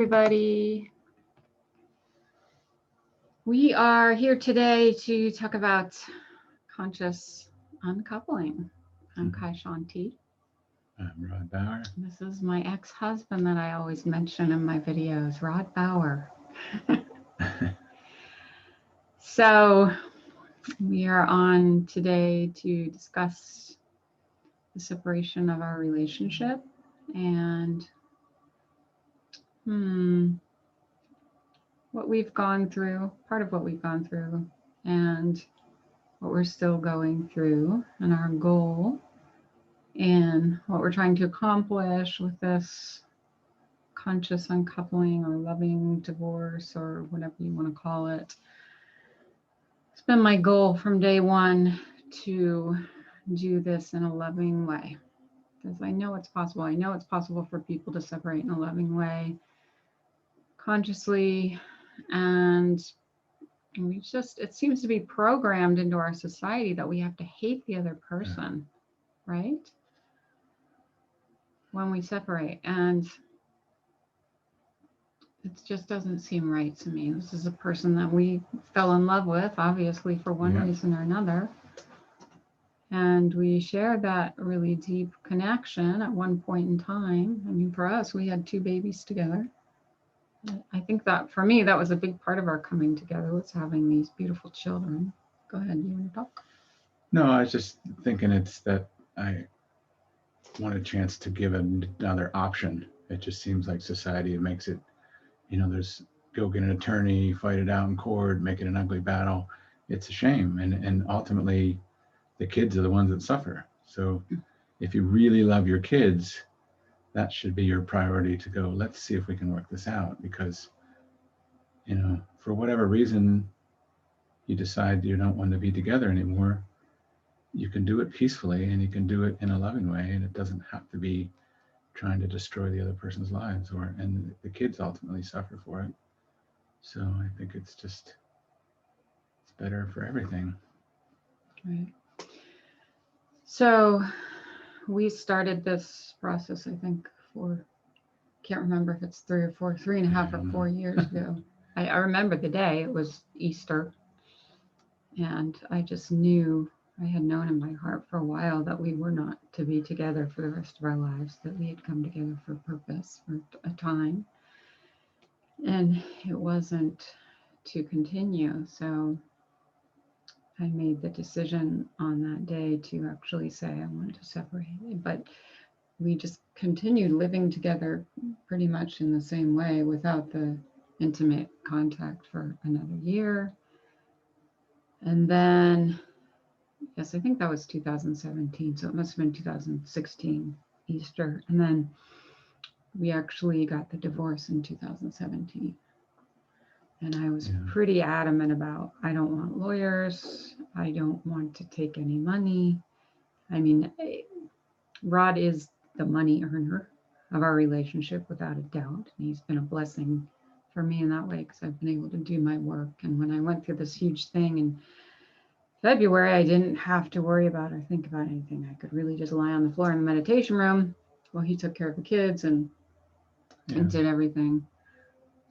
Everybody. We are here today to talk about conscious uncoupling. I'm Shanti. I'm Rod Bower. This is my ex-husband that I always mention in my videos, Rod Bower. So we are on today to discuss the separation of our relationship and what we've gone through, part of what we've gone through, and what we're still going through, and our goal, and what we're trying to accomplish with this conscious uncoupling or loving divorce or whatever you want to call it. It's been my goal from day one to do this in a loving way, because I know it's possible. I know it's possible for people to separate in a loving way, consciously, and it seems to be programmed into our society that we have to hate the other person, right? When we separate, and it just doesn't seem right to me. This is a person that we fell in love with, obviously, for one reason or another. And we shared that really deep connection at one point in time. I mean, for us, we had 2 babies together. I think that for me, that was a big part of our coming together, was having these beautiful children. Go ahead, you want to talk? No, I was just thinking it's that I want a chance to give another option. It just seems like society makes it, there's go get an attorney, fight it out in court, make it an ugly battle. It's a shame. And ultimately, the kids are the ones that suffer. So if you really love your kids, that should be your priority to go, let's see if we can work this out. Because, for whatever reason, you decide you don't want to be together anymore, you can do it peacefully and you can do it in a loving way, and it doesn't have to be trying to destroy the other person's lives, and the kids ultimately suffer for it. So I think it's better for everything. Right. So we started this process, I think, can't remember if it's 3.5 or 4 years ago. I remember the day, it was Easter. And I just knew, I had known in my heart for a while that we were not to be together for the rest of our lives, that we had come together for a purpose, for a time. And it wasn't to continue. So I made the decision on that day to actually say I wanted to separate. But we just continued living together pretty much in the same way without the intimate contact for another year. And then, yes, I think that was 2017. So it must have been 2016 Easter. And then we actually got the divorce in 2017. And I was pretty adamant about, I don't want lawyers. I don't want to take any money. I mean, Rod is the money earner of our relationship without a doubt. And he's been a blessing for me in that way because I've been able to do my work. And when I went through this huge thing in February, I didn't have to worry about or think about anything. I could really just lie on the floor in the meditation room while he took care of the kids and did everything.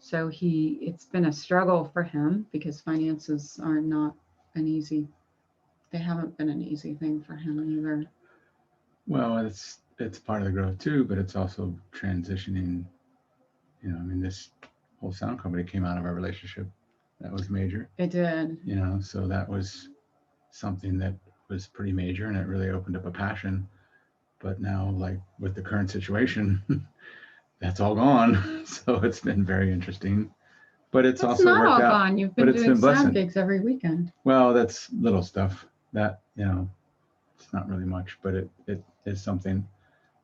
So it's been a struggle for him because finances are not they haven't been an easy thing for him either. Well, it's part of the growth too, but it's also transitioning. This whole sound company came out of our relationship. That was major. It did. So that was something that was pretty major, and it really opened up a passion. But now, like with the current situation, that's all gone. So it's been very interesting. But it's also not worked all out. Gone. You've been doing sound gigs every weekend. Well, that's little stuff. That it's not really much, but it is something.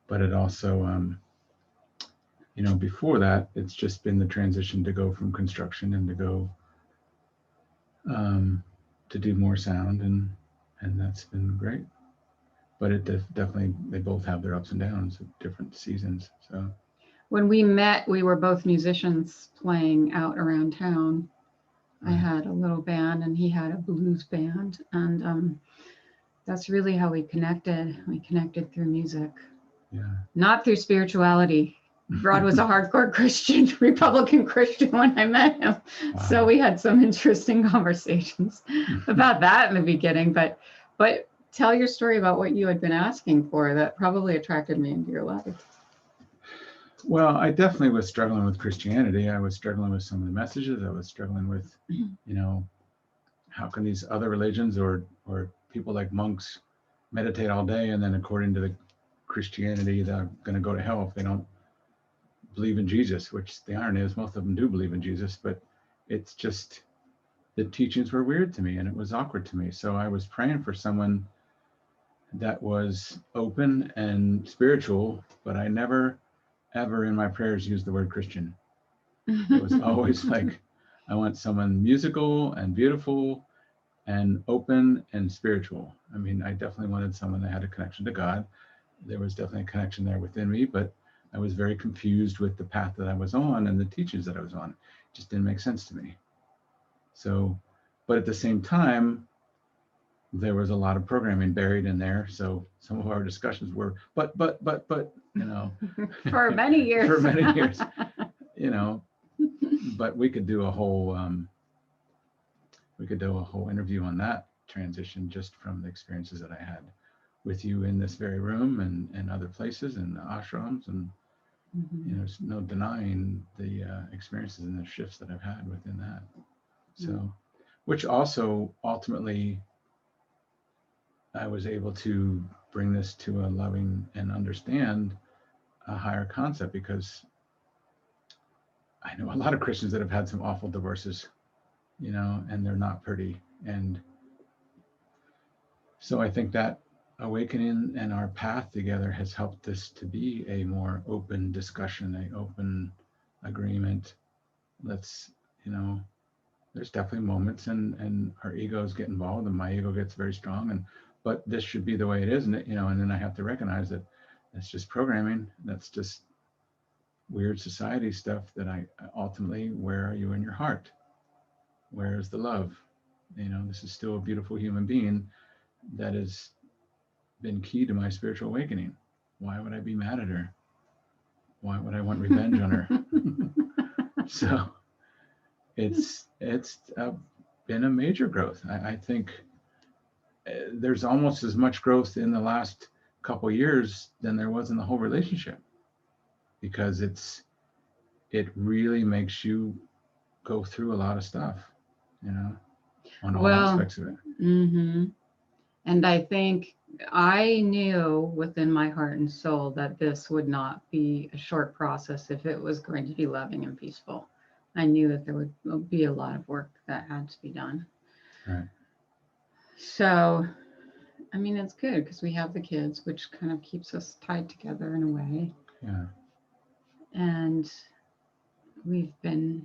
But it also, before that, it's just been the transition to go from construction and to go to do more sound, and that's been great. But it definitely, they both have their ups and downs at different seasons. So when we met, we were both musicians playing out around town. I had a little band and he had a blues band, and that's really how we connected. We connected through music, not through spirituality. Rod was a hardcore Christian, Republican Christian when I met him. Wow. So we had some interesting conversations about that in the beginning. But tell your story about what you had been asking for that probably attracted me into your life. Well, I definitely was struggling with Christianity. I was struggling with some of the messages. I was struggling with, how can these other religions or people like monks meditate all day, and then according to the Christianity, they're going to go to hell if they don't believe in Jesus, which the irony is most of them do believe in Jesus, but it's just the teachings were weird to me and it was awkward to me. So I was praying for someone that was open and spiritual, but I never ever in my prayers used the word Christian. It was always like, I want someone musical and beautiful and open and spiritual. I mean, I definitely wanted someone that had a connection to God. There was definitely a connection there within me, but I was very confused with the path that I was on and the teachings that I was on. It just didn't make sense to me. So, but at the same time, there was a lot of programming buried in there. So some of our discussions were, but, for many years, for many years, but we could do a whole interview on that transition just from the experiences that I had with you in this very room and other places and ashrams, and there's no denying the experiences and the shifts that I've had within that. So, which also ultimately I was able to bring this to a loving and understand a higher concept, because I know a lot of Christians that have had some awful divorces, and they're not pretty. And so I think that awakening and our path together has helped this to be a more open discussion, an open agreement. Let's, there's definitely moments and our egos get involved and my ego gets very strong, but this should be the way it is. And and then I have to recognize that that's just programming. That's just weird society stuff that I ultimately, where are you in your heart? Where is the love? This is still a beautiful human being that has been key to my spiritual awakening. Why would I be mad at her? Why would I want revenge on her? So it's been a major growth. I think there's almost as much growth in the last couple of years than there was in the whole relationship, because it really makes you go through a lot of stuff, on all aspects of it. And I think I knew within my heart and soul that this would not be a short process if it was going to be loving and peaceful. I knew that there would be a lot of work that had to be done. Right. So, I mean, it's good because we have the kids, which kind of keeps us tied together in a way. Yeah. And we've been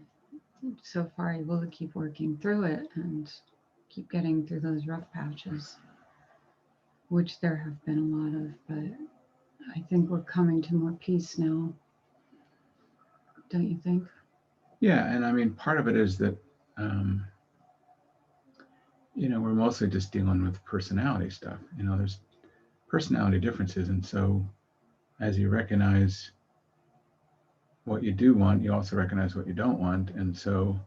so far able to keep working through it and keep getting through those rough patches, which there have been a lot of, but I think we're coming to more peace now. Don't you think? Yeah, and I mean, part of it is that, we're mostly just dealing with personality stuff. There's personality differences. And so as you recognize what you do want, you also recognize what you don't want. And so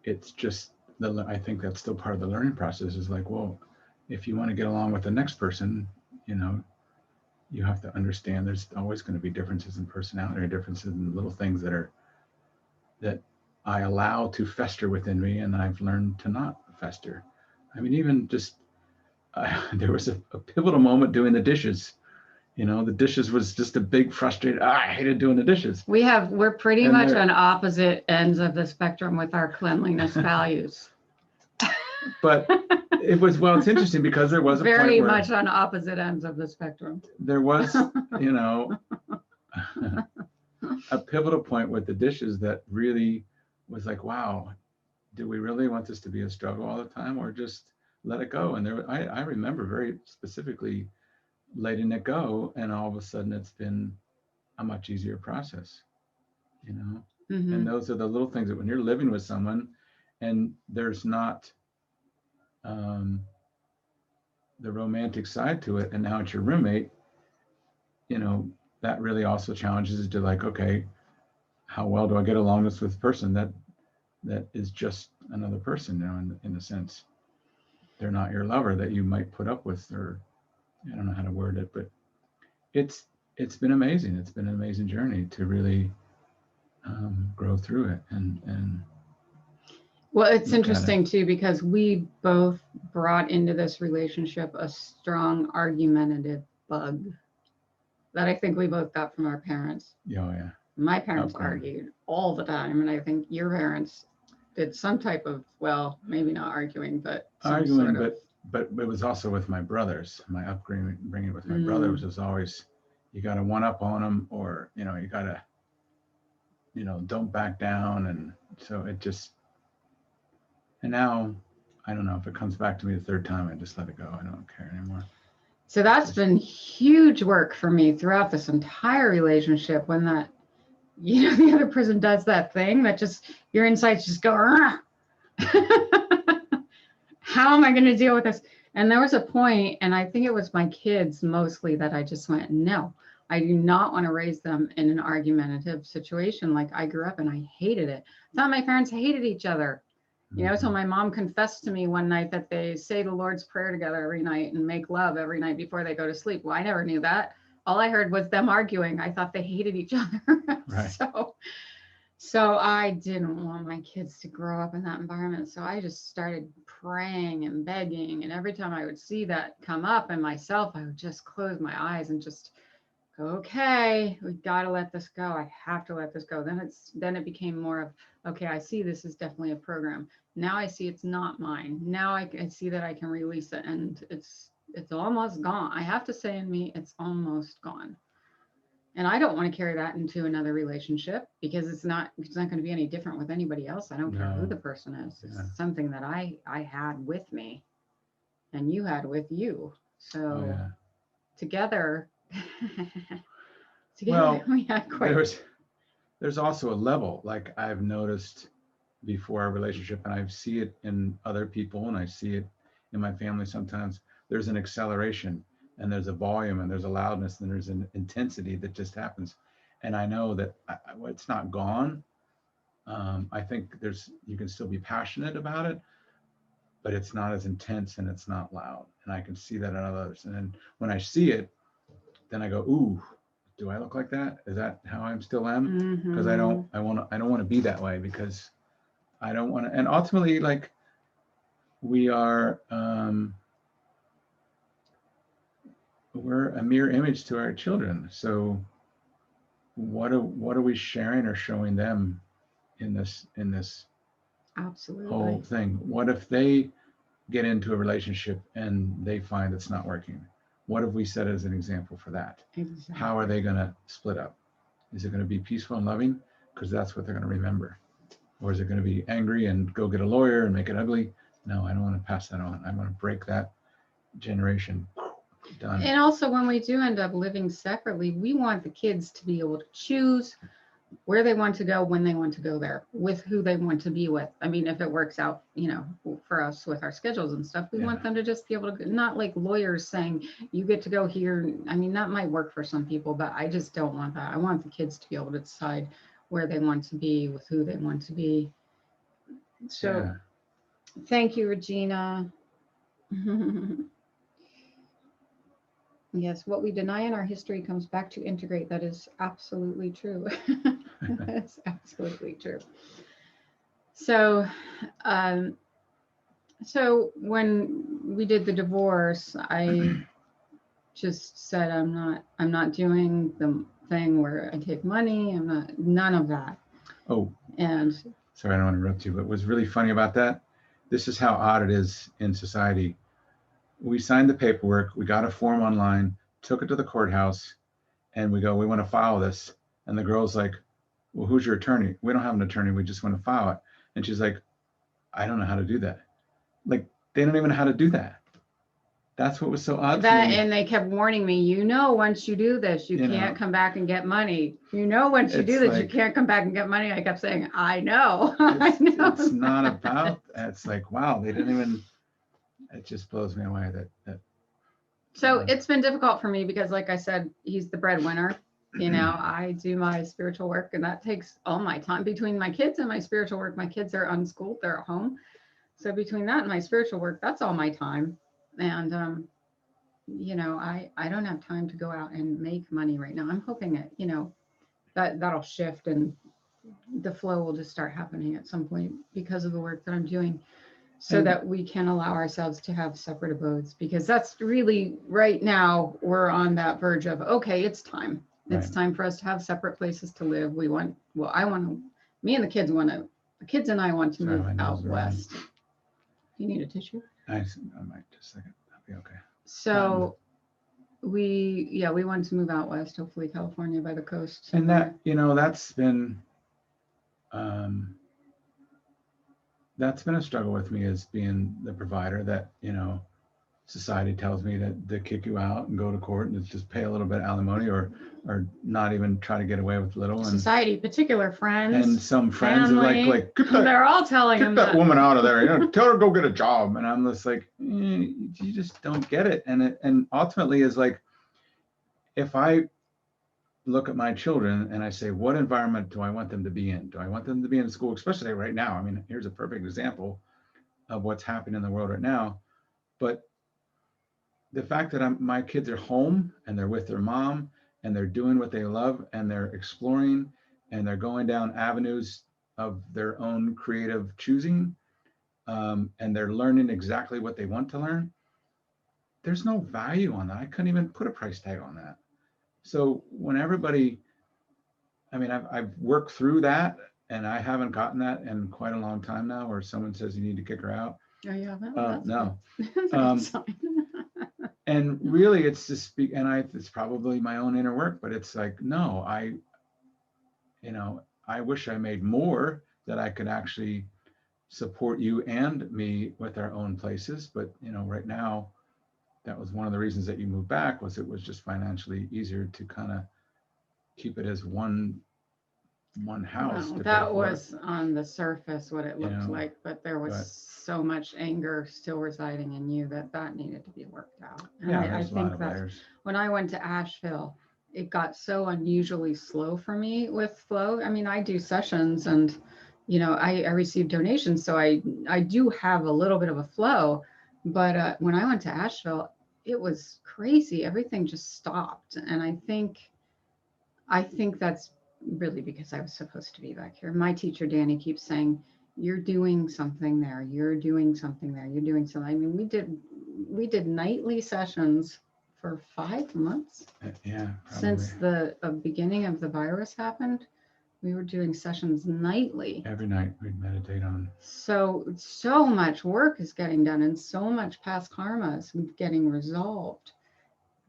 it's just, I think that's still part of the learning process, is like, well, if you want to get along with the next person, you have to understand there's always going to be differences in personality, or differences in little things that I allow to fester within me, and I've learned to not fester. I mean, even just, there was a pivotal moment doing the dishes. The dishes was just a big frustrated, I hated doing the dishes. We're pretty much on opposite ends of the spectrum with our cleanliness values. But it was, well, it's interesting because there was a very point where much on opposite ends of the spectrum. There was, a pivotal point with the dishes that really was like, wow, do we really want this to be a struggle all the time, or just let it go? And I remember very specifically letting it go, and all of a sudden it's been a much easier process, And those are the little things that when you're living with someone and there's not the romantic side to it, and now it's your roommate, that really also challenges it to like, okay, how well do I get along with this person that is just another person, in a sense. They're not your lover that you might put up with, or I don't know how to word it, but it's been amazing. It's been an amazing journey to really grow through it and Well, it's look at it. interesting too, because we both brought into this relationship a strong argumentative bug that I think we both got from our parents. Oh yeah. My parents Of course. argued all the time, and I think your parents did some type of, well, maybe not arguing, but some Arguing, sort of. but it was also with my brothers. My upbringing with my brothers was always, you got to one up on them, or you got to, don't back down, and so it just. And now, I don't know if it comes back to me the third time, I just let it go. I don't care anymore. So that's been huge work for me throughout this entire relationship. When that, the other person does that thing that just, your insights just go, how am I going to deal with this? And there was a point, and I think it was my kids mostly, that I just went, no, I do not want to raise them in an argumentative situation. Like I grew up and I hated it. I thought my parents hated each other. So my mom confessed to me one night that they say the Lord's Prayer together every night and make love every night before they go to sleep. Well, I never knew that. All I heard was them arguing. I thought they hated each other. Right. So I didn't want my kids to grow up in that environment. So I just started praying and begging. And every time I would see that come up in myself, I would just close my eyes and just go, okay, we got to let this go. I have to let this go. Then it became more of, okay, I see this is definitely a program. Now I see it's not mine. Now I see that I can release it, and it's almost gone. I have to say, in me, it's almost gone. And I don't want to carry that into another relationship, because it's not going to be any different with anybody else. I don't care who the person is. It's something that I had with me and you had with you. So together, well, we had quite. There's also a level, like I've noticed before our relationship, and I see it in other people, and I see it in my family sometimes. There's an acceleration, and there's a volume, and there's a loudness, and there's an intensity that just happens. And I know that it's not gone. I think you can still be passionate about it, but it's not as intense and it's not loud. And I can see that in others. And then when I see it, then I go, ooh, do I look like that? Is that how I still am? Because I don't want to be that way, because I don't want to. And ultimately, like, we are, we're a mirror image to our children. So what are we sharing or showing them in this Absolutely whole thing? What if they get into a relationship and they find it's not working? What have we set as an example for that? Exactly. How are they going to split up? Is it going to be peaceful and loving? Because that's what they're going to remember. Or is it going to be angry and go get a lawyer and make it ugly? No, I don't want to pass that on. I want to break that generation. Done. And also, when we do end up living separately, we want the kids to be able to choose where they want to go, when they want to go there, with who they want to be with. I mean, if it works out, for us with our schedules and stuff, we want them to just be able to, not like lawyers saying, you get to go here. I mean, that might work for some people, but I just don't want that. I want the kids to be able to decide where they want to be, with who they want to be. So thank you, Regina. Yes, what we deny in our history comes back to integrate. That is absolutely true. That's absolutely true. So, so when we did the divorce, I just said, I'm not doing the thing where I take money. None of that. Oh, and sorry, I don't want to interrupt you, but what's really funny about that, this is how odd it is in society. We signed the paperwork, we got a form online, took it to the courthouse, and we go, we want to file this. And the girl's like, well, who's your attorney? We don't have an attorney, we just want to file it. And she's like, I don't know how to do that. Like, they don't even know how to do that. That's what was so odd to me. And they kept warning me, once you do this, you can't come back and get money. Once you do this, like, you can't come back and get money. I kept saying, I know. I know. It's not about that. It's like, wow, they didn't even, it just blows me away that. So it's been difficult for me because, like I said, he's the breadwinner. You know, I do my spiritual work, and that takes all my time between my kids and my spiritual work. My kids are unschooled, they're at home. So between that and my spiritual work, that's all my time. And, you know, I don't have time to go out and make money right now. I'm hoping that, you know, that'll shift and the flow will just start happening at some point because of the work that I'm doing, so And- that we can allow ourselves to have separate abodes, because that's really right now we're on that verge of, okay, it's time. It's Right. time for us to have separate places to live. Me and the kids the kids and I want to Sorry, move my nose out is running. west. Do you need a tissue? I might just a second. That'll be okay. So we want to move out west, hopefully California by the coast. And somewhere. that, you know, that's been a struggle with me, as being the provider, that, you know, society tells me that to kick you out and go to court and just pay a little bit of alimony, or not even try to get away with little. And Society, particular friends, and some friends are family, like get that, they're all telling get him that woman out of there, you know, tell her to go get a job. And I'm just like, you just don't get it. And ultimately is like, if I look at my children and I say, what environment do I want them to be in? Do I want them to be in school, especially right now? I mean, here's a perfect example of what's happening in the world right now. But the fact that my kids are home and they're with their mom and they're doing what they love and they're exploring and they're going down avenues of their own creative choosing, and they're learning exactly what they want to learn, there's no value on that. I couldn't even put a price tag on that. So when everybody, I mean, I've worked through that, and I haven't gotten that in quite a long time now, where someone says you need to kick her out. Oh, you haven't? No. That's a good sign. And really, it's just, it's probably my own inner work, but it's like, no, I wish I made more, that I could actually support you and me with our own places. But, you know, right now, that was one of the reasons that you moved back, was it was just financially easier to kind of keep it as one house. No, that was on the surface what it looked You know, like, but there was so much anger still residing in you that needed to be worked out. And yeah, I there's a lot think of that layers. when I went to Asheville, it got so unusually slow for me with flow. I mean, I do sessions and, you know, I receive donations, so I do have a little bit of a flow. But when I went to Asheville, it was crazy. Everything just stopped. And I think that's really because I was supposed to be back here. My teacher, Danny, keeps saying, you're doing something there. You're doing something there. You're doing something. I mean, we did nightly sessions for 5 months. Yeah. Probably. Since the beginning of the virus happened, we were doing sessions nightly. Every night we'd meditate on. So much work is getting done, and so much past karma is getting resolved.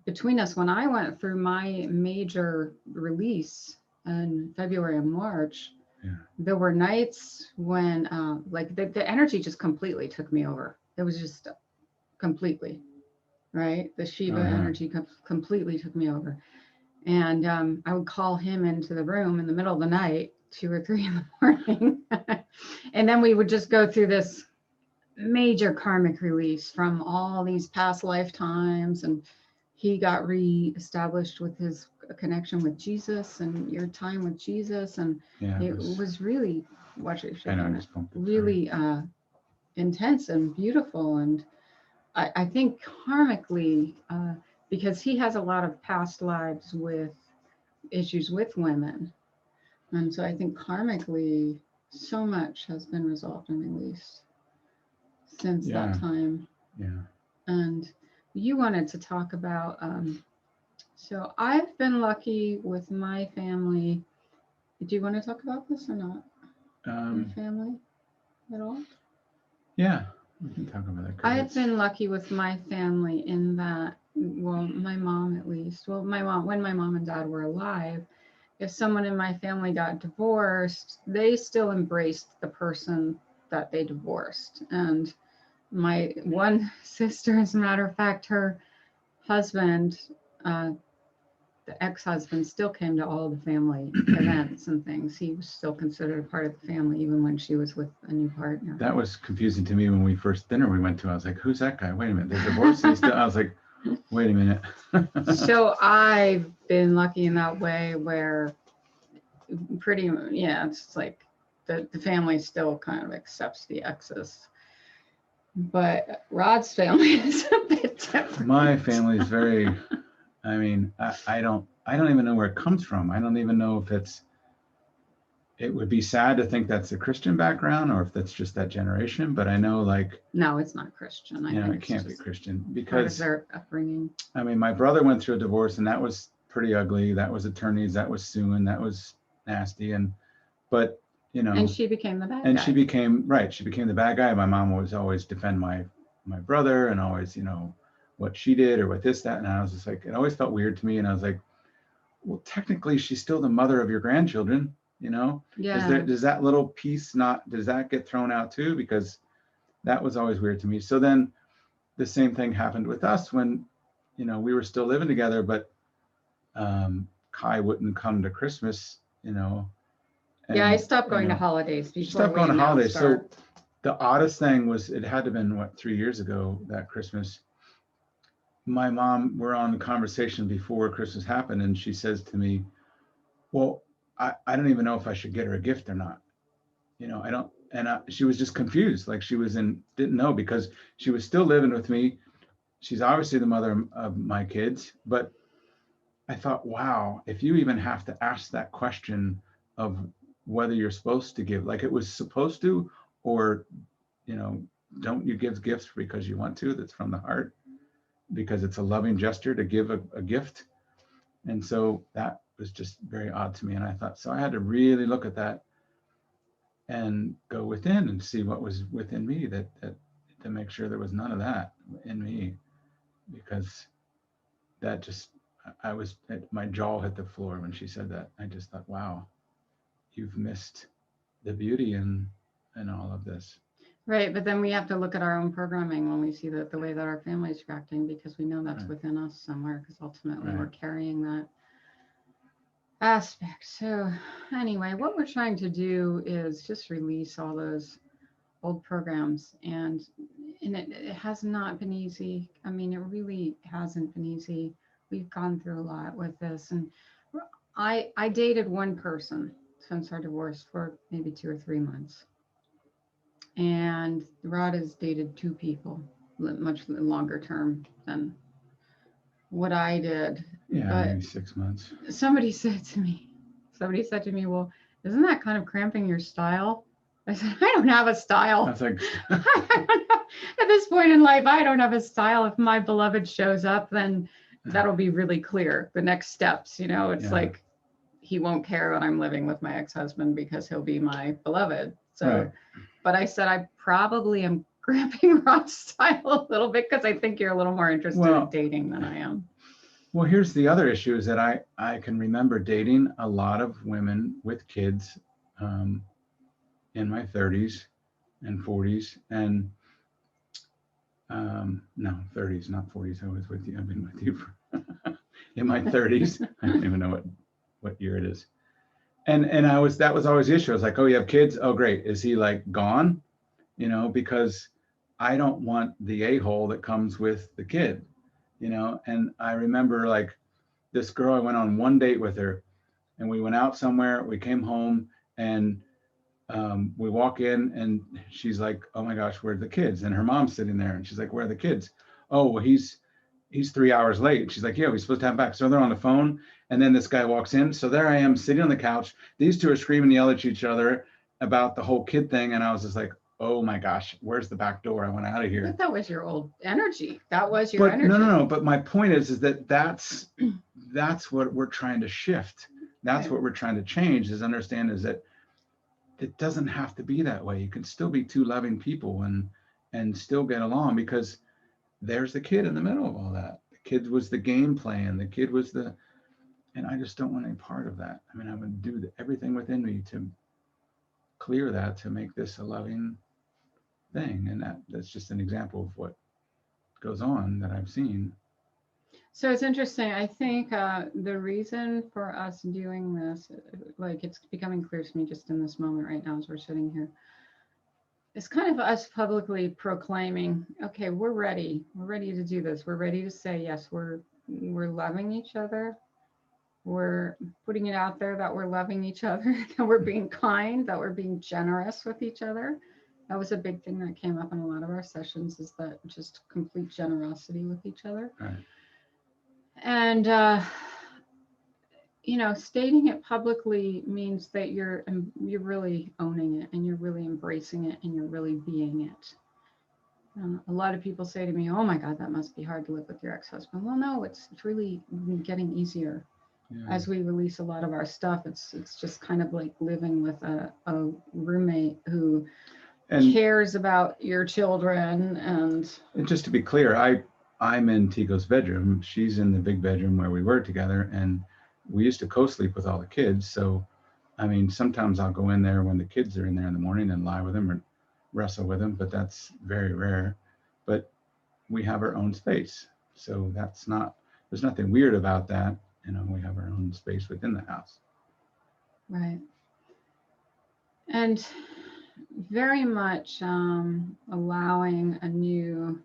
Between us, when I went through my major release in February and March, there were nights when like the energy just completely took me over. It was just completely, right? The Shiva energy completely took me over. And I would call him into the room in the middle of the night, 2 or 3 in the morning. And then we would just go through this major karmic release from all these past lifetimes, and he got re-established with his connection with Jesus and your time with Jesus. And it was really, watch it, really intense and beautiful. And I think karmically, because he has a lot of past lives with issues with women. And so I think karmically, so much has been resolved and released since that time. Yeah. And you wanted to talk about, so I've been lucky with my family. Do you want to talk about this or not? Your family at all? Yeah, we can talk about that. I've been lucky with my family in that, well, my mom at least. Well, when my mom and dad were alive, if someone in my family got divorced, they still embraced the person that they divorced. And my one sister, as a matter of fact, her husband, the ex-husband, still came to all the family events and things. He was still considered a part of the family, even when she was with a new partner. That was confusing to me when we first dinner we went to. I was like, who's that guy? Wait a minute, they're divorced? I was like, Wait a minute. So I've been lucky in that way where it's like the family still kind of accepts the exes. But Rod's family is a bit different. My family is very, I mean, I don't even know where it comes from. I don't even know if it would be sad to think that's a Christian background or if that's just that generation, but I know like, No, it's not Christian. I think it can't be Christian part of because, their upbringing. I mean, my brother went through a divorce and that was pretty ugly. That was attorneys, that was suing, that was nasty. But, And she became the bad guy. and she became the bad guy. My mom was always defend my brother and always, what she did or what this, that. And I was just like, it always felt weird to me. And I was like, well, technically she's still the mother of your grandchildren, Yeah. Does that little piece does that get thrown out too? Because that was always weird to me. So then the same thing happened with us when, we were still living together, but Kai wouldn't come to Christmas, Yeah, I stopped going to holidays before. Stopped going to holidays. So the oddest thing was it had to have been 3 years ago that Christmas. My mom, we're on a conversation before Christmas happened, and she says to me, well, I don't even know if I should get her a gift or not. I don't, and she was just confused. Like she didn't know because she was still living with me. She's obviously the mother of my kids, but I thought, wow, if you even have to ask that question of whether you're supposed to give, like it was supposed to, or, don't you give gifts because you want to, that's from the heart, because it's a loving gesture to give a gift. And so that was just very odd to me. And I thought, so I had to really look at that and go within and see what was within me that to make sure there was none of that in me, because that just, my jaw hit the floor when she said that. I just thought, wow, you've missed the beauty in all of this. Right, but then we have to look at our own programming when we see that the way that our family is reacting, because we know that's within us somewhere, because ultimately we're carrying that aspect. So anyway, what we're trying to do is just release all those old programs, and it has not been easy. I mean, it really hasn't been easy. We've gone through a lot with this, and I dated one person since our divorce for maybe 2 or 3 months. And Rod has dated 2 people, much longer term than what I did. Yeah, maybe 6 months. Somebody said to me, well, isn't that kind of cramping your style? I said, I don't have a style. I was like, I don't know. At this point in life, I don't have a style. If my beloved shows up, then that'll be really clear. The next steps, it's like he won't care that I'm living with my ex-husband because he'll be my beloved. So, but I said, I probably am cramping Rod's style a little bit because I think you're a little more interested in dating than I am. Well, here's the other issue is that I can remember dating a lot of women with kids in my 30s and 40s and no, 30s, not 40s. I was with you. I've been with you for in my 30s. I don't even know what year it is. And that was always the issue. I was like, oh, you have kids? Oh, great. Is he like gone? Because I don't want the a-hole that comes with the kid, and I remember like this girl, I went on one date with her and we went out somewhere, we came home and we walk in and she's like, oh my gosh, where are the kids? And her mom's sitting there and she's like, where are the kids? Oh, well, he's 3 hours late. She's like, yeah, we're supposed to have him back. So they're on the phone. And then this guy walks in. So there I am sitting on the couch. These two are screaming and yelling at each other about the whole kid thing. And I was just like, oh my gosh, where's the back door? I went out of here. But that was your old energy. That was your energy. No. But my point is that that's what we're trying to shift. That's what we're trying to change, is understand is that it doesn't have to be that way. You can still be 2 loving people and still get along, because there's the kid in the middle of all that. The kid was the game plan. The kid was and I just don't want any part of that. I mean, I'm going to do everything within me to clear that, to make this a loving thing. And that's just an example of what goes on that I've seen. So it's interesting. I think the reason for us doing this, like it's becoming clear to me just in this moment right now as we're sitting here. it's kind of us publicly proclaiming, okay, we're ready. We're ready to do this. We're ready to say, yes, we're loving each other. We're putting it out there that we're loving each other, that we're being kind, that we're being generous with each other. That was a big thing that came up in a lot of our sessions, is that just complete generosity with each other. Right. And, stating it publicly means that you're really owning it, and you're really embracing it, and you're really being it. A lot of people say to me, oh my God, that must be hard to live with your ex-husband. Well, no, it's really getting easier. Yeah. As we release a lot of our stuff, it's just kind of like living with a roommate who cares about your children. And just to be clear, I'm in Tico's bedroom. She's in the big bedroom where we were together, and we used to co-sleep with all the kids. So, I mean, sometimes I'll go in there when the kids are in there in the morning and lie with them or wrestle with them, but that's very rare. But we have our own space. So there's nothing weird about that. We have our own space within the house. Right. And very much allowing a new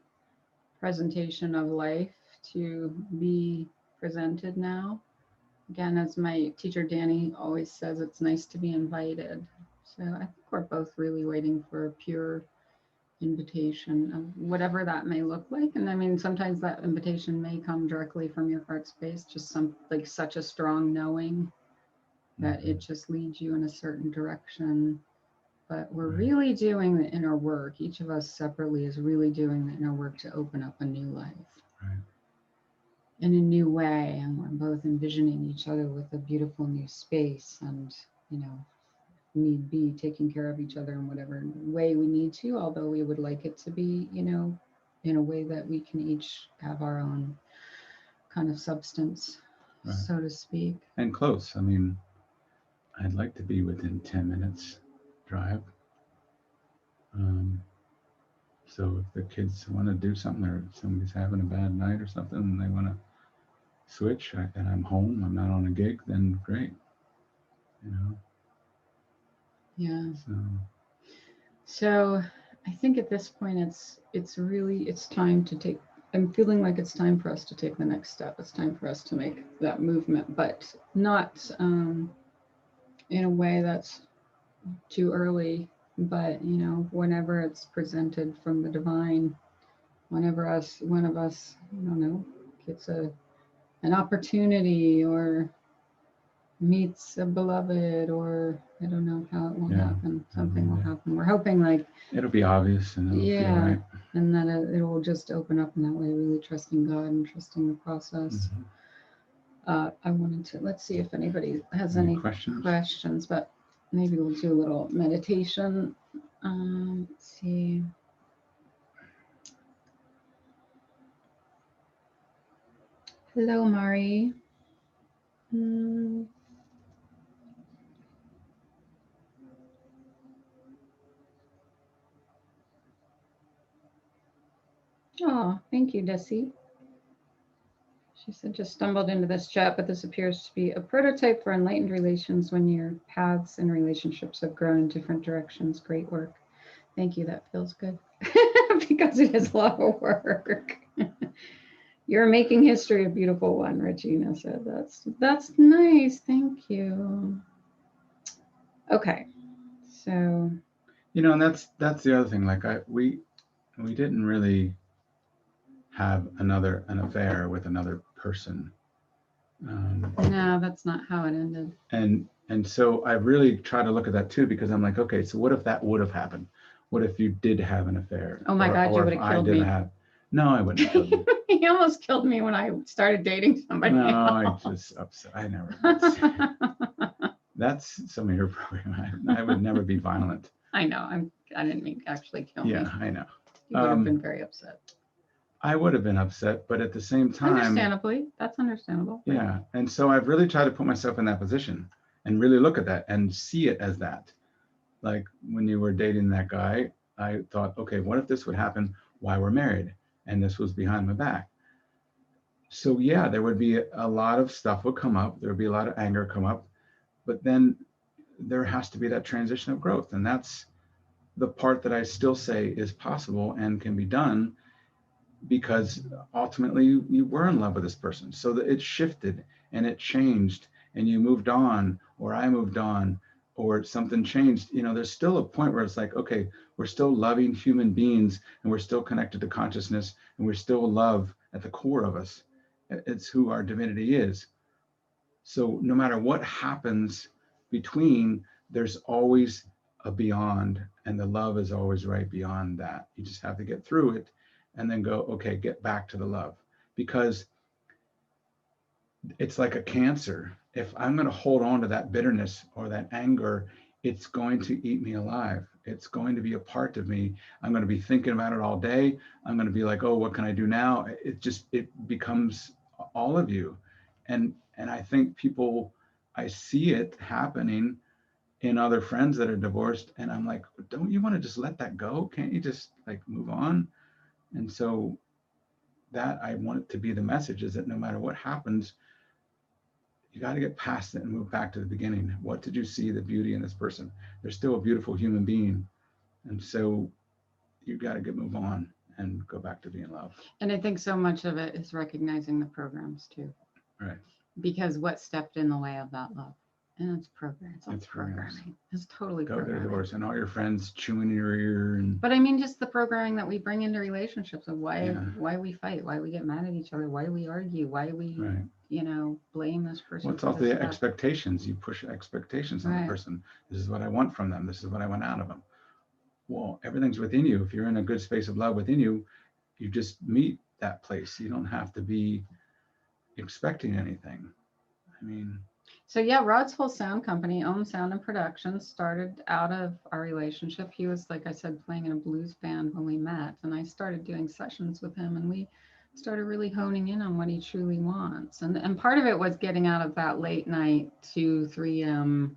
presentation of life to be presented now. Again, as my teacher Danny always says, it's nice to be invited. So I think we're both really waiting for a pure invitation of whatever that may look like. And I mean, sometimes that invitation may come directly from your heart space, just such a strong knowing that it just leads you in a certain direction. But we're really doing the inner work. Each of us separately is really doing the inner work to open up a new life. Right. In a new way. And we're both envisioning each other with a beautiful new space, and, need be taking care of each other in whatever way we need to, although we would like it to be, in a way that we can each have our own kind of substance, so to speak. And close. I mean, I'd like to be within 10 minutes drive. So if the kids want to do something, or somebody's having a bad night or something, and they want to switch, and I'm home, I'm not on a gig, then great. Yeah. So I think at this point, it's time to take, I'm feeling like it's time for us to take the next step. It's time for us to make that movement, but not in a way that's too early, but, whenever it's presented from the divine, whenever one of us, I don't know, gets an opportunity or meets a beloved, or I don't know how it will happen. Something will happen. We're hoping like it'll be obvious, and it'll feel right. And that it will just open up in that way, really trusting God and trusting the process. I wanted to, let's see if anybody has any questions, but maybe we'll do a little meditation. Let's see. Hello, Mari. Oh, thank you, Desi. She said, just stumbled into this chat, but this appears to be a prototype for enlightened relations when your paths and relationships have grown in different directions. Great work. Thank you. That feels good because it is a lot of work. You're making history a beautiful one, Regina said. That's nice. Thank you. Okay. So. And that's the other thing. Like we didn't really have an affair with another person. No, that's not how it ended. And so I really try to look at that too, because I'm like, okay, so what if that would have happened? What if you did have an affair? Oh my God, you would have killed me. No, I wouldn't have killed you. He almost killed me when I started dating somebody else. I just upset. I never. That's some of your program. I would never be violent. I know. I didn't mean actually kill me. Yeah, I know. You would have been very upset. I would have been upset, but at the same time. Understandably, that's understandable. Yeah, and so I've really tried to put myself in that position and really look at that and see it as that. Like when you were dating that guy, I thought, okay, what if this would happen while we're married? And this was behind my back. So yeah, there would be a lot of stuff would come up. There would be a lot of anger come up, but then there has to be that transition of growth. And that's the part that I still say is possible and can be done, because ultimately you were in love with this person. So that it shifted and it changed and you moved on, or I moved on, or something changed. There's still a point where it's like, okay, we're still loving human beings and we're still connected to consciousness and we're still love at the core of us. It's who our divinity is. So no matter what happens between, there's always a beyond, and the love is always right beyond that. You just have to get through it and then go, okay, get back to the love. Because it's like a cancer. If I'm going to hold on to that bitterness or that anger, it's going to eat me alive. It's going to be a part of me. I'm going to be thinking about it all day. I'm going to be like, oh, what can I do now? It becomes all of you. And I think I see it happening in other friends that are divorced. And I'm like, don't you want to just let that go? Can't you just like move on? And so that I want it to be the message, is that no matter what happens, you got to get past it and move back to the beginning. What did you see the beauty in this person? They're still a beautiful human being. And so you got to move on and go back to being love. And I think so much of it is recognizing the programs too. Right. Because what stepped in the way of that love? And it's program. It's all programming. It's totally go programming. to divorce and all your friends chewing in your ear. But I mean, just the programming that we bring into relationships of why we fight, why we get mad at each other, why we argue, why we blame this person. What's all the expectations? You push expectations on the person. This is what I want from them. This is what I want out of them. Well, everything's within you. If you're in a good space of love within you, you just meet that place. You don't have to be expecting anything. I mean. So yeah, Rod's whole sound company, Ohm Sound and Productions, started out of our relationship. He was, like I said, playing in a blues band when we met, and I started doing sessions with him, and we started really honing in on what he truly wants. And part of it was getting out of that late night 2-3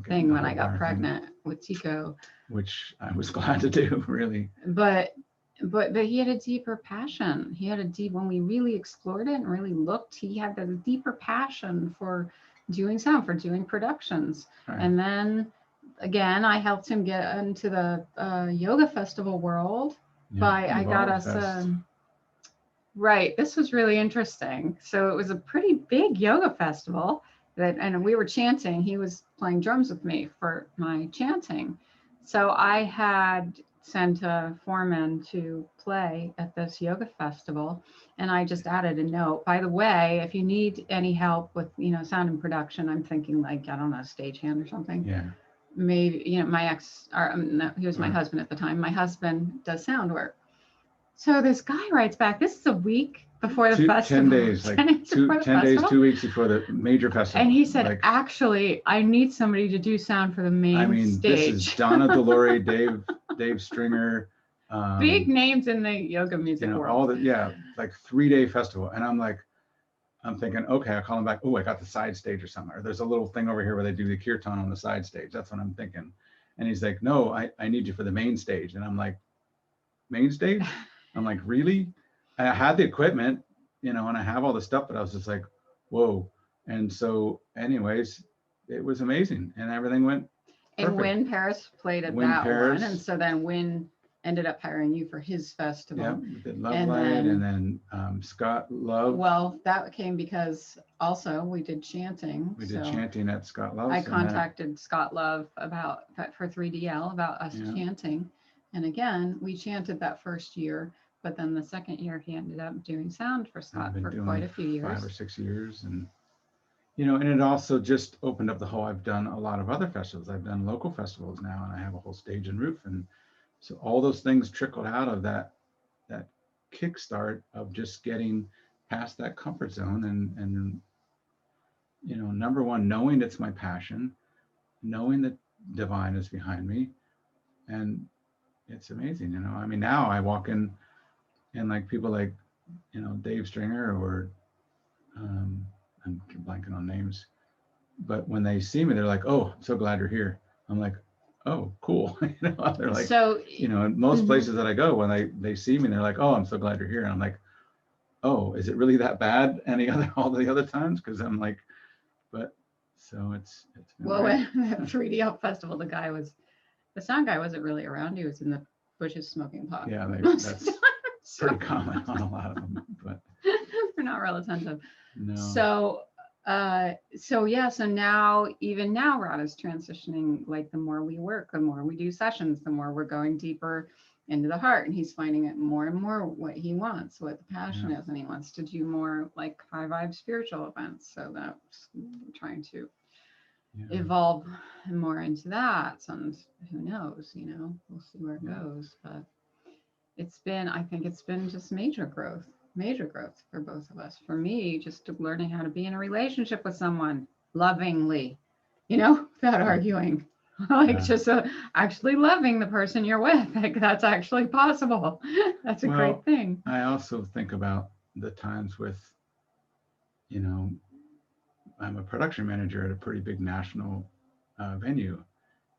thing when I got pregnant with Tico, which I was glad to do, really. But he had a deeper passion. When we really explored it and really looked, he had a deeper passion for doing sound, for doing productions. Right. And then again, I helped him get into the yoga festival world I got us right. This was really interesting. So it was a pretty big yoga festival and we were chanting. He was playing drums with me for my chanting. So I had sent a foreman to play at this yoga festival, and I just added a note. By the way, if you need any help with, sound and production, I'm thinking like, I don't know, stagehand or something. Yeah. Maybe, my ex, no, he was my husband at the time. My husband does sound work. So this guy writes back, this is a week before the festival. 10 days, 10 days, 2 weeks before the major festival. And he said, actually, I need somebody to do sound for the main stage. This is Donna Delore, Dave Stringer. Big names in the yoga music world. All like 3-day festival. And I'm thinking, okay, I'll call him back. Oh, I got the side stage or something. Or there's a little thing over here where they do the kirtan on the side stage. That's what I'm thinking. And he's like, no, I need you for the main stage. And I'm like, main stage? I'm like, really? I had the equipment, and I have all the stuff, but I was just like, whoa. And so anyways, it was amazing and everything went perfect. And Win Paris played at that one. And so then Win ended up hiring you for his festival. Yeah, we did Love Light, and then Scott Love. Well, that came because also we did chanting. We did chanting at Scott Love. I contacted Scott Love for 3DL about us chanting. And again, we chanted that first year, but then the second year he ended up doing sound for Scott for quite a few years. 5 or 6 years. And, and it also just opened up the whole, I've done a lot of other festivals. I've done local festivals now, and I have a whole stage and roof. And so all those things trickled out of that kickstart of just getting past that comfort zone. And number one, knowing it's my passion, knowing that divine is behind me. And it's amazing, I mean, now I walk in and like people like, Dave Stringer or I'm blanking on names, but when they see me, they're like, oh, I'm so glad you're here. I'm like, oh, cool. They're like, so, in most places that I go, when they see me, they're like, oh, I'm so glad you're here. And I'm like, oh, is it really that bad all the other times? Because I'm like, but so it's well, at 3D Out Festival, The sound guy wasn't really around. He was in the bushes smoking pot. Yeah, that's So pretty common on a lot of them, but we're not real attentive. no. So yeah, so now, even now, Rod is transitioning. Like, the more we work, the more we do sessions, the more we're going deeper into the heart, and he's finding it more and more what he wants, what the passion is, and he wants to do more like high vibe spiritual events. So that's trying to evolve more into that. And who knows, we'll see where it goes. But I think it's been just major growth for both of us. For me, just learning how to be in a relationship with someone lovingly, without arguing. Like, just actually loving the person you're with. Like, that's actually possible. That's a great thing. I also think about the times with, I'm a production manager at a pretty big national venue,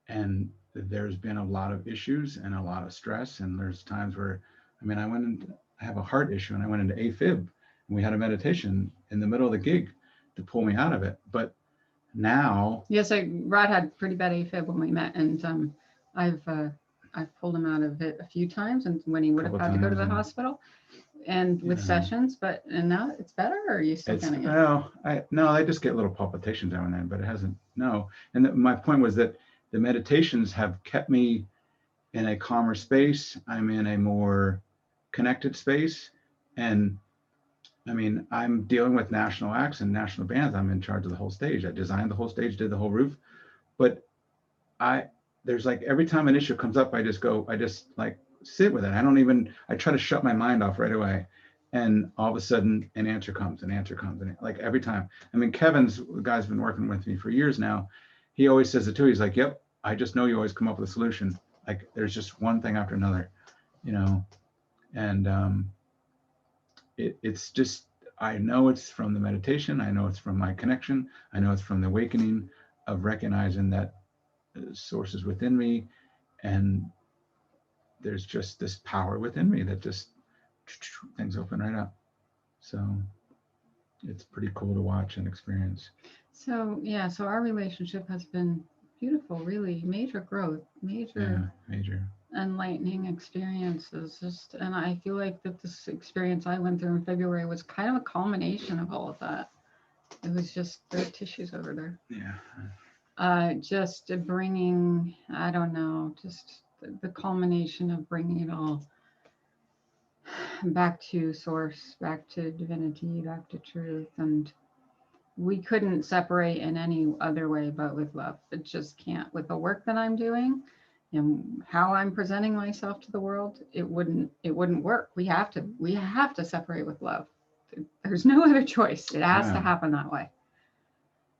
and there's been a lot of issues and a lot of stress. And there's times where, I have a heart issue, and I went into AFib, and we had a meditation in the middle of the gig to pull me out of it. But now, yes, Rod had pretty bad AFib when we met, and I've pulled him out of it a few times, and when he would have had to go to the hospital, and with sessions. But now it's better, or are you still getting it? Well, I just get little palpitations now and then, but it hasn't. No, and my point was that the meditations have kept me in a calmer space. I'm in a more connected space, and I'm dealing with national acts and national bands. I'm in charge of the whole stage. I designed the whole stage, did the whole roof. But there's like, every time an issue comes up, I just like sit with it. I try to shut my mind off right away. And all of a sudden an answer comes. And like every time. Kevin's the guy's been working with me for years now. He always says it too. He's like, yep, I just know you always come up with a solution. Like, there's just one thing after another, and it's just, I know it's from the meditation. I know it's from my connection. I know it's from the awakening of recognizing that source is within me. And there's just this power within me that just things open right up. So it's pretty cool to watch and experience. So our relationship has been beautiful, really major growth, major enlightening experiences. And I feel like that this experience I went through in February was kind of a culmination of all of that. It was just, there are tissues over there. Yeah. Just bringing, I don't know, just the culmination of bringing it all back to source, back to divinity, back to truth. And we couldn't separate in any other way but with love. It just can't. With the work that I'm doing and how I'm presenting myself to the world, it wouldn't work. We have to separate with love. There's no other choice. It has to happen that way.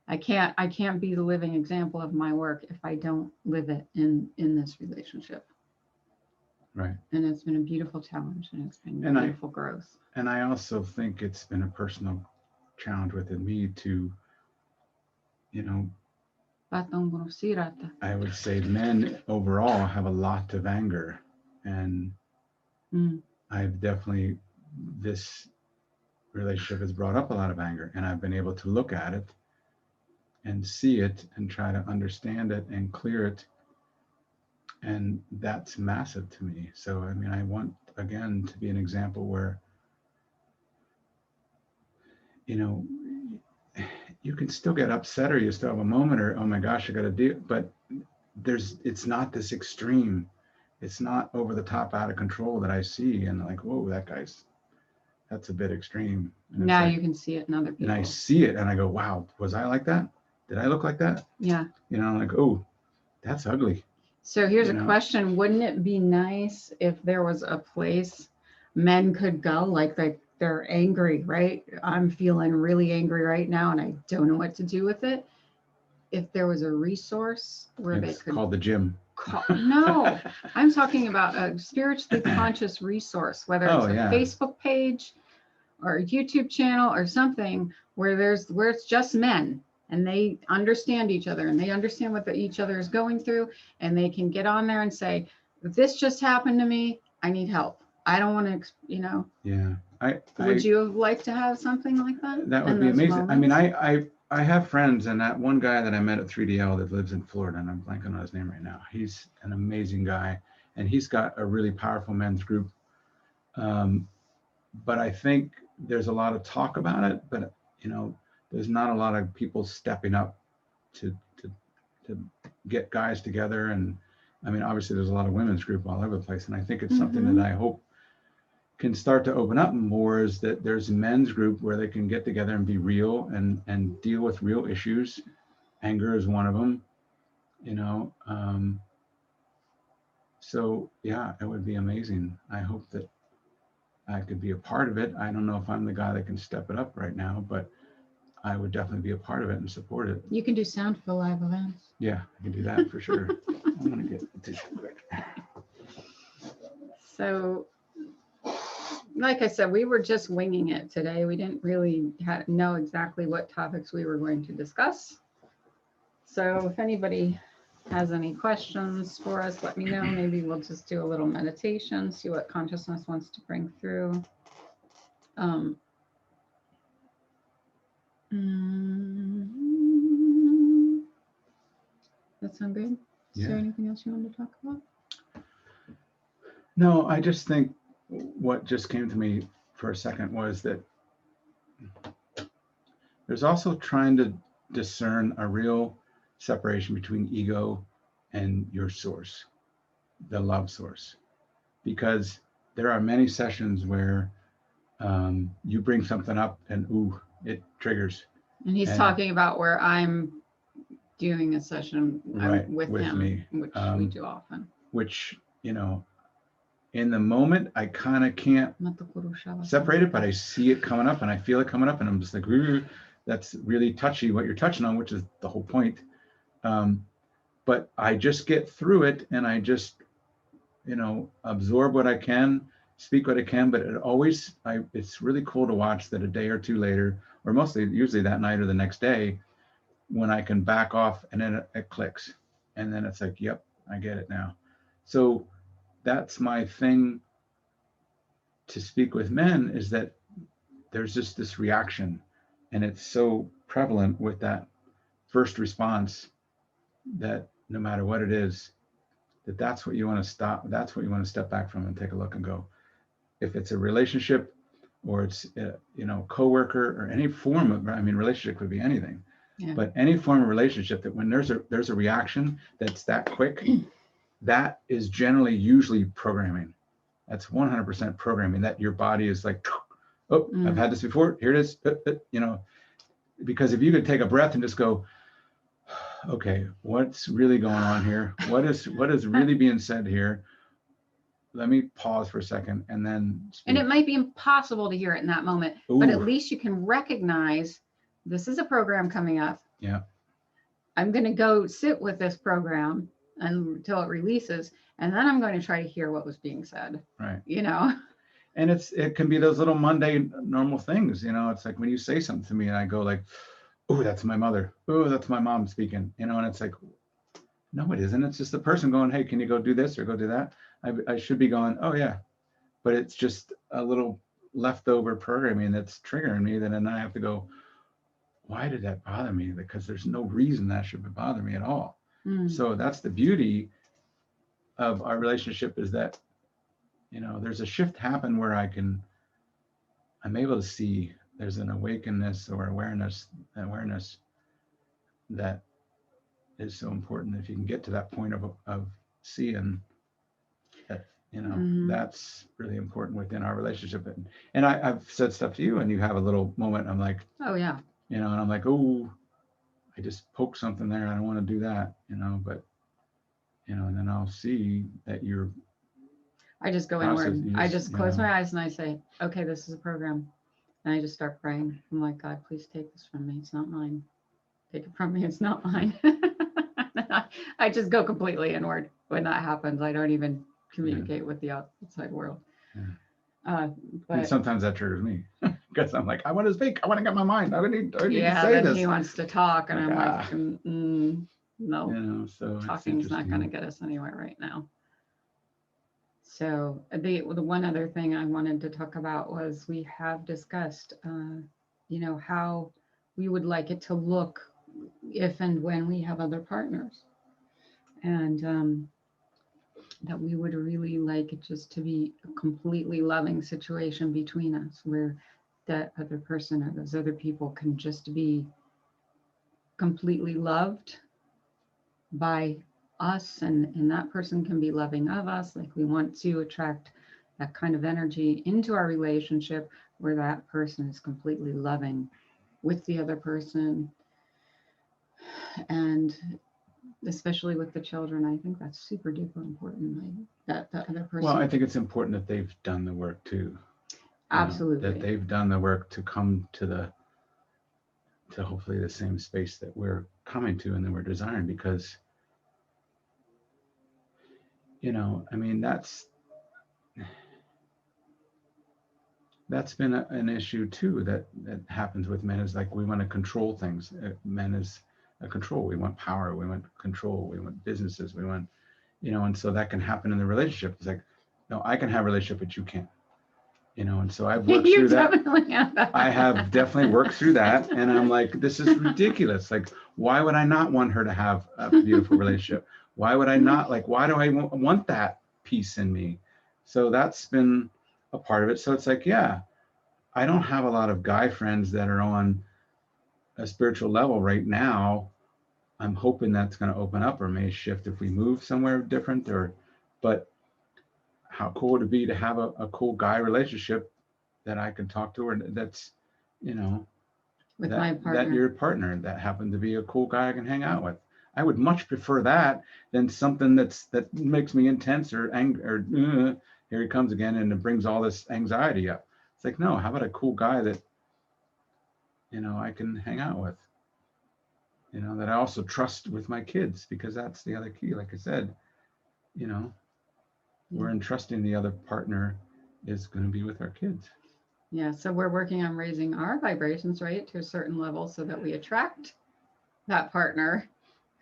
I can't be the living example of my work if I don't live it in this relationship. Right. And it's been a beautiful challenge, and it's been beautiful growth. And I also think it's been a personal challenge within me to, I would say men overall have a lot of anger, and I've definitely, this relationship has brought up a lot of anger, and I've been able to look at it and see it and try to understand it and clear it. And that's massive to me. So, I want, again, to be an example where, you can still get upset, or you still have a moment, or, oh my gosh, I got to do, but it's not this extreme. It's not over the top, out of control that I see. And like, whoa, that's a bit extreme. And now you can see it in other people. And I see it and I go, wow, was I like that? Did I look like that? Yeah. I'm like, oh, that's ugly. So here's a question. Wouldn't it be nice if there was a place men could go, like they're angry, right? I'm feeling really angry right now and I don't know what to do with it. If there was a resource where they could. It's called the gym. No, I'm talking about a spiritually conscious resource, whether it's a Facebook page or a YouTube channel or something where it's just men. And they understand each other, and they understand what each other is going through, and they can get on there and say, this just happened to me. I need help. I don't want to, Yeah. Would you have liked to have something like that? That would be amazing. Moments? I have friends, and that one guy that I met at 3DL that lives in Florida, and I'm blanking on his name right now. He's an amazing guy, and he's got a really powerful men's group. But I think there's a lot of talk about it, but there's not a lot of people stepping up to get guys together. And I mean, obviously there's a lot of women's group all over the place, and I think it's something that I hope can start to open up more, is that there's a men's group where they can get together and be real and deal with real issues. Anger is one of them, so yeah, it would be amazing. I hope that I could be a part of it. I don't know if I'm the guy that can step it up right now, but I would definitely be a part of it and support it. You can do sound for live events. Yeah, I can do that for sure. I'm gonna get a tissue quick. So, like I said, we were just winging it today. We didn't really know exactly what topics we were going to discuss. So if anybody has any questions for us, let me know. Maybe we'll just do a little meditation, see what consciousness wants to bring through. That sound good? Is there anything else you want to talk about? No, I just think what just came to me for a second was that there's also trying to discern a real separation between ego and your source, the love source, because there are many sessions where you bring something up and it triggers. And he's talking about where I'm doing a session with him, me, which we do often. Which, in the moment, I kind of can't separate it, but I see it coming up and I feel it coming up, and I'm just like, that's really touchy what you're touching on, which is the whole point. But I just get through it, and I just, absorb what I can, speak what I can, but it's really cool to watch that a day or two later, or usually that night or the next day, when I can back off and then it clicks. And then it's like, yep, I get it now. So that's my thing to speak with men, is that there's just this reaction, and it's so prevalent with that first response that no matter what it is, that's what you want to stop. That's what you want to step back from and take a look and go, if it's a relationship or it's coworker or any form of, relationship could be anything, but any form of relationship, that when there's a reaction that's that quick, that is usually programming. That's 100% programming, that your body is like, I've had this before, here it is, because if you could take a breath and just go, okay, what's really going on here? What is really being said here? Let me pause for a second and then speak. And it might be impossible to hear it in that moment, but at least you can recognize this is a program coming up. Yeah. I'm going to go sit with this program until it releases, and then I'm going to try to hear what was being said. Right. And it can be those little mundane, normal things. It's like when you say something to me and I go like, oh, that's my mother. Oh, that's my mom speaking. And it's like, no, it isn't. It's just the person going, hey, can you go do this or go do that? I should be going, oh yeah, but it's just a little leftover programming that's triggering me. Then I have to go, why did that bother me? Because there's no reason that should bother me at all. So that's the beauty of our relationship, is that, there's a shift happen where I'm able to see there's an awakeness or awareness that is so important. If you can get to that point of seeing that, that's really important within our relationship. And I've said stuff to you, and you have a little moment. I'm like, oh yeah, and I'm like, oh, I just poked something there. I don't want to do that, but and then I'll see that you're. I just go inward. I just close my eyes and I say, okay, this is a program. And I just start praying. I'm like, God, please take this from me. It's not mine. Take it from me. It's not mine. I just go completely inward when that happens. I don't even communicate with the outside world. Yeah. And sometimes that triggers me, because I'm like, I want to speak. I want to get my mind. I need to say this. He wants to talk, and I'm like, no, so talking's not going to get us anywhere right now. So the one other thing I wanted to talk about was, we have discussed, how we would like it to look if and when we have other partners. And that we would really like it just to be a completely loving situation between us, where that other person or those other people can just be completely loved by us, and that person can be loving of us. Like, we want to attract that kind of energy into our relationship where that person is completely loving with the other person. And especially with the children, I think that's super duper important. Like, that the other person. Well, I think it's important that they've done the work too. Absolutely. That they've done the work to come to hopefully the same space that we're coming to and that we're desiring, because, I mean, that's been an issue too, that happens with men, is like, we want to control things. Men is a control. We want power, we want control, we want businesses, we want, and so that can happen in the relationship. It's like, no, I can have a relationship, but you can't. And so I've worked through that. I have definitely worked through that. And I'm like, this is ridiculous. Like, why would I not want her to have a beautiful relationship? Why would I not? Like, why do I want that piece in me? So that's been a part of it. So it's like, yeah, I don't have a lot of guy friends that are on a spiritual level right now. I'm hoping that's going to open up, or may shift if we move somewhere different, but how cool would it be to have a cool guy relationship that I can talk to, or that's, with my partner. That your partner that happened to be a cool guy I can hang out with. I would much prefer that than something that makes me intense or angry, or here he comes again, and it brings all this anxiety up. It's like, no, how about a cool guy that, I can hang out with, that I also trust with my kids, because that's the other key. Like I said, we're entrusting the other partner is going to be with our kids. Yeah, so we're working on raising our vibrations, right, to a certain level, so that we attract that partner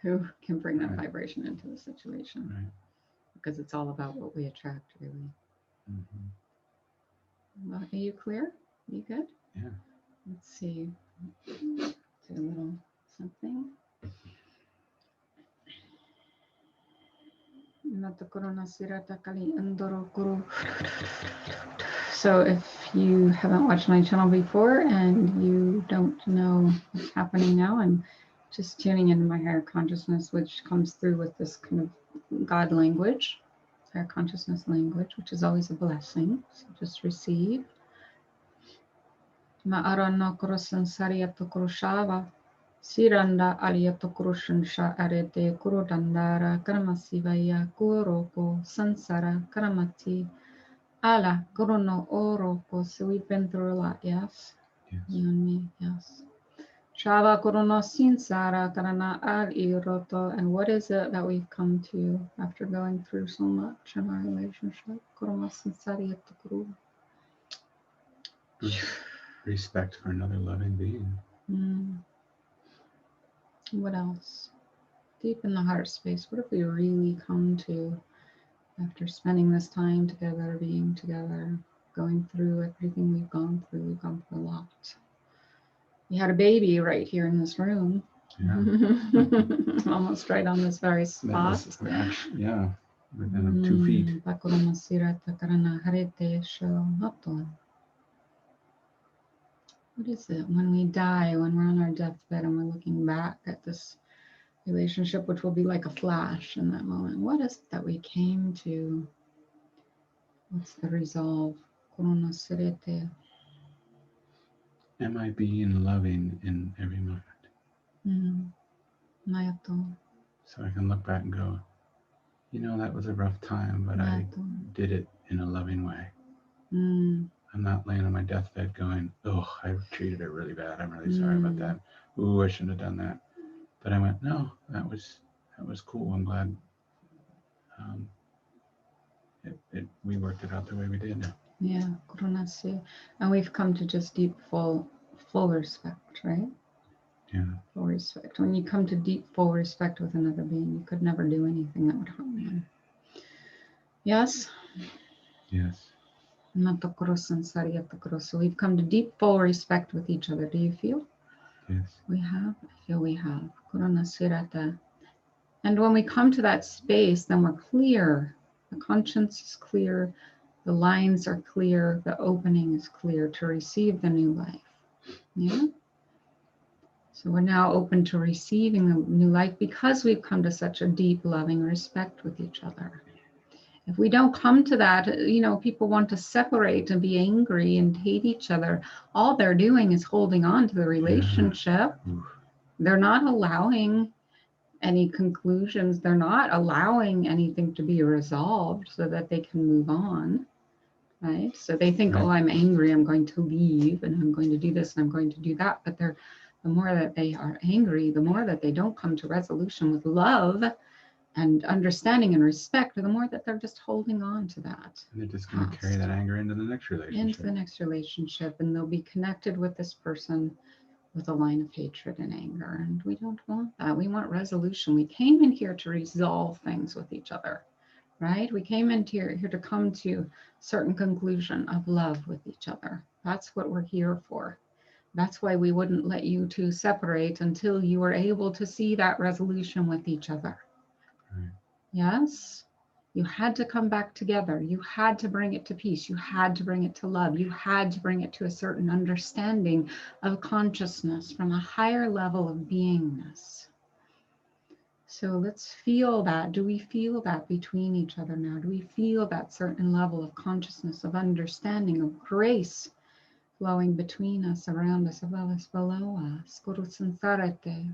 who can bring that vibration into the situation. Right. Because it's all about what we attract, really. Mm-hmm. Well, are you clear? You good? Yeah. Let's see. Do a little something. So if you haven't watched my channel before and you don't know what's happening now, I'm just tuning into my higher consciousness, which comes through with this kind of God language, higher consciousness language, which is always a blessing. So just receive. Ma'arana kurosan sariyato kuroshava. Siranda aliyato kuroshansha arete kurodandara karamasivaya kuroko sansara karamati ala kurono oroko. So we've been through a lot, yes? You and me, yes. Shava kurono sinsara karana al iroto. And what is it that we've come to after going through so much in our relationship? Kurono sinsariyato kuro. Respect for another loving being. What else? Deep in the heart space, what have we really come to after spending this time together, being together, going through everything we've gone through? We've gone through a lot. We had a baby right here in this room. Yeah. Almost right on this very spot. Yeah, within 2 feet. What is it when we die, when we're on our deathbed and we're looking back at this relationship, which will be like a flash in that moment? What is it that we came to? What's the resolve? Am I being loving in every moment? So I can look back and go, that was a rough time, but I did it in a loving way. I'm not laying on my deathbed going, oh, I treated her really bad. I'm really sorry about that. Ooh, I shouldn't have done that. But I went, no, that was cool. I'm glad we worked it out the way we did. Yeah, and we've come to just deep, full respect, right? Yeah. Full respect. When you come to deep, full respect with another being, you could never do anything that would harm them. Yes? Yes. So we've come to deep, full respect with each other. Do you feel? Yes. We have, I feel we have. Kurana Sirata. And when we come to that space, then we're clear. The conscience is clear. The lines are clear. The opening is clear to receive the new life. Yeah. So we're now open to receiving the new life because we've come to such a deep, loving respect with each other. If we don't come to that, people want to separate and be angry and hate each other. All they're doing is holding on to the relationship. Yeah. They're not allowing any conclusions. They're not allowing anything to be resolved so that they can move on, right? So they think, Right. oh, I'm angry, I'm going to leave, and I'm going to do this, and I'm going to do that. But the more that they are angry, the more that they don't come to resolution with love and understanding and respect, the more that they're just holding on to that. And they're just going to carry that anger into the next relationship. Into the next relationship, and they'll be connected with this person with a line of hatred and anger. And we don't want that. We want resolution. We came in here to resolve things with each other, right? We came in here to come to certain conclusion of love with each other. That's what we're here for. That's why we wouldn't let you two separate until you were able to see that resolution with each other. Right. Yes? You had to come back together. You had to bring it to peace. You had to bring it to love. You had to bring it to a certain understanding of consciousness from a higher level of beingness. So let's feel that. Do we feel that between each other now? Do we feel that certain level of consciousness, of understanding, of grace flowing between us, around us, above us, below us? Guru Sansarate.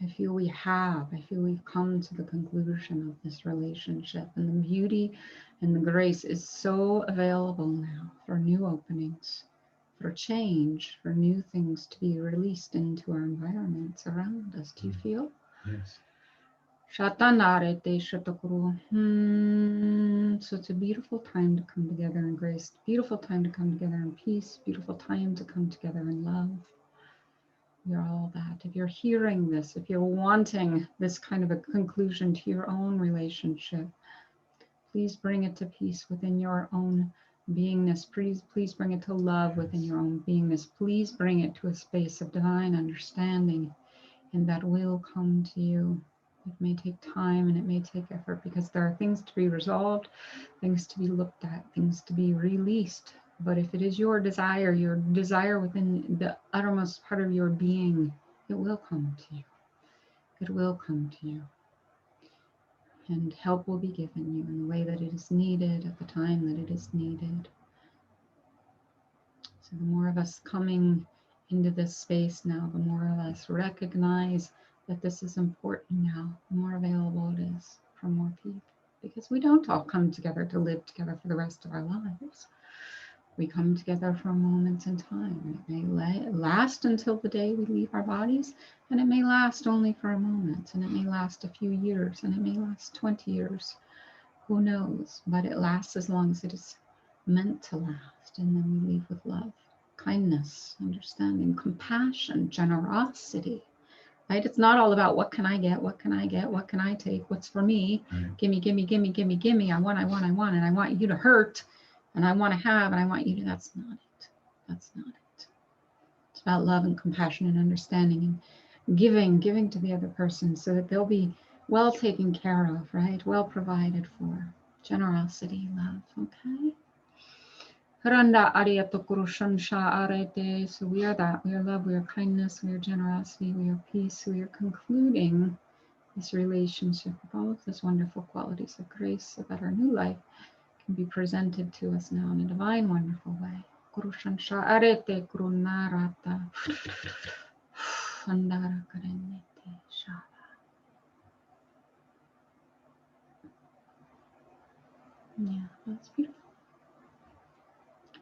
I feel we've come to the conclusion of this relationship, and the beauty and the grace is so available now for new openings, for change, for new things to be released into our environments around us. Do you feel? Yes. Shatanarete Shatakuru. So it's a beautiful time to come together in grace, beautiful time to come together in peace, beautiful time to come together in love. You're all that. If you're hearing this, if you're wanting this kind of a conclusion to your own relationship, please bring it to peace within your own beingness. Please bring it to love within your own beingness. Please bring it to a space of divine understanding, and that will come to you. It may take time and it may take effort because there are things to be resolved, things to be looked at, things to be released. But if it is your desire within the uttermost part of your being, it will come to you. It will come to you. And help will be given you in the way that it is needed, at the time that it is needed. So the more of us coming into this space now, the more of us recognize that this is important now, the more available it is for more people. Because we don't all come together to live together for the rest of our lives. We come together for moments in time. It may last until the day we leave our bodies, and it may last only for a moment, and it may last a few years, and it may last 20 years. Who knows? But it lasts as long as it is meant to last, and then we leave with love, kindness, understanding, compassion, generosity. Right? It's not all about what can I get, what can I get, what can I take, what's for me. Right. Gimme, gimme, gimme, gimme, gimme. I want, and I want you to hurt, and I want to have, and I want you to. That's not it. That's not it. It's about love and compassion and understanding and giving to the other person so that they'll be well taken care of, right? Well provided for. Generosity, love, okay? Randa ariyato kurushansha arete. So we are that. We are love, we are kindness, we are generosity, we are peace. We are concluding this relationship with all of those wonderful qualities of grace so that our new life can be presented to us now in a divine, wonderful way. Kurushansha arete kurunarata. Andara karenete shava. Yeah, that's beautiful.